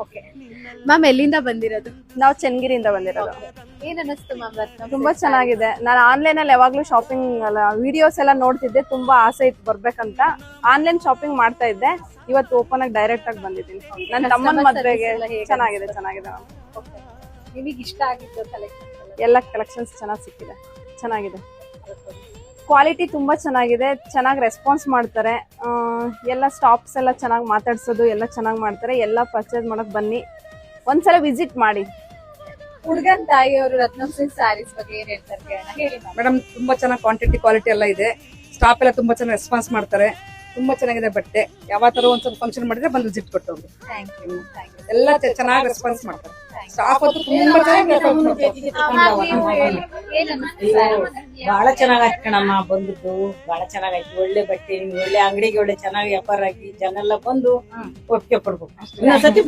Okay ma'am ಎಲ್ಲಿಂದ ಬಂದಿರೋದು? ನಾವು ಚನ್ನಗಿರಿಯಿಂದ ಬಂದಿರೋದು. ಏನ್ ಅನಿಸ್ತು ಮ್ಯಾಮ್ ರತ್ನಂ? ತುಂಬಾ ಚೆನ್ನಾಗಿದೆ. ನಾನು ಆನ್ಲೈನ್ ಅಲ್ಲಿ ಯಾವಾಗ್ಲೂ ಶಾಪಿಂಗ್ ವಿಡಿಯೋಸ್ ಎಲ್ಲ ನೋಡ್ತಿದ್ದೆ, ತುಂಬಾ ಆಸೆ ಇತ್ತು ಬರ್ಬೇಕಂತ. ಆನ್ಲೈನ್ ಶಾಪಿಂಗ್ ಮಾಡ್ತಾ ಇದ್ದೆ, ಇವತ್ತು ಓಪನ್ ಆಗಿ ಡೈರೆಕ್ಟ್ ಆಗಿ ಬಂದಿದ್ದೀನಿ. ನನ್ನ ತಮ್ಮನ ಮದ್ವೆಗೆ ಚೆನ್ನಾಗಿದೆ ಮ್ಯಾಮ್. ನಿಮಗೆ ಇಷ್ಟ ಆಗಿದ್ದು ಕಲೆಕ್ಷನ್? ಎಲ್ಲ ಕಲೆಕ್ಷನ್ಸ್ ಚೆನ್ನಾಗಿ ಸಿಕ್ಕಿದೆ, ಚೆನ್ನಾಗಿದೆ. ಕ್ವಾಲಿಟಿ ತುಂಬಾ ಚೆನ್ನಾಗಿದೆ, ಚೆನ್ನಾಗಿ ರೆಸ್ಪಾನ್ಸ್ ಮಾಡ್ತಾರೆ. ಎಲ್ಲ ಸ್ಟಾಪ್ಸ್ ಎಲ್ಲ ಚೆನ್ನಾಗಿ ಮಾತಾಡ್ಸೋದು ಎಲ್ಲ ಚೆನ್ನಾಗಿ ಮಾಡ್ತಾರೆ. ಎಲ್ಲ ಪರ್ಚೇಸ್ ಮಾಡಕ್ ಬನ್ನಿ, ಒಂದ್ಸಲ ವಿಸಿಟ್ ಮಾಡಿ. ಹುಡುಗನ್ ತಾಯಿಯವರು ರತ್ನಂ ಸಿಲ್ಕ್ ಸ್ಯಾರೀಸ್ ಬಗ್ಗೆ ಏನ್ ಹೇಳ್ತಾರೆ ಕೇಳೋಣ. ಹೇಳಿ ಮೇಡಮ್, ತುಂಬಾ ಚೆನ್ನಾಗಿ ಕ್ವಾಂಟಿಟಿ ಕ್ವಾಲಿಟಿ ಎಲ್ಲ ಇದೆ. ಸ್ಟಾಫ್ ಎಲ್ಲ ತುಂಬಾ ಚೆನ್ನಾಗಿ ರೆಸ್ಪಾನ್ಸ್ ಮಾಡ್ತಾರೆ. ತುಂಬಾ ಚೆನ್ನಾಗಿದೆ ಬಟ್ಟೆ. ಯಾವ ತರ ಒಂದ್ಸಲ ಫಂಕ್ಷನ್ ಮಾಡಿದ್ರೆ ಬಂದು ವಿಸಿಟ್ ಕೊಟ್ಟು ಹೋಗಿ. ಎಲ್ಲ ಚೆನ್ನಾಗಿ ರೆಸ್ಪಾನ್ಸ್ ಮಾಡ್ತಾರೆ. ಸ್ಟಾಫ್ ಅಂತೂ ತುಂಬಾ ಚೆನ್ನಾಗಿ ಬಹಳ ಚೆನ್ನಾಗಾಯ್ತು ಕಣಮ್ಮ. ಬಂದಿದ್ದು ಬಹಳ ಚೆನ್ನಾಗಾಯ್ತು. ಒಳ್ಳೆ ಬಟ್ಟೆ, ಒಳ್ಳೆ ಅಂಗಡಿಗೆ ಒಳ್ಳೆ ಚೆನ್ನಾಗಿ ವ್ಯಾಪಾರ ಆಗಿ ಜನ ಎಲ್ಲ ಬಂದು ಒಪ್ಪಿಗೆ ಪಡ್ಬೇಕು. ಇನ್ನೊಂದ್ಸತಿ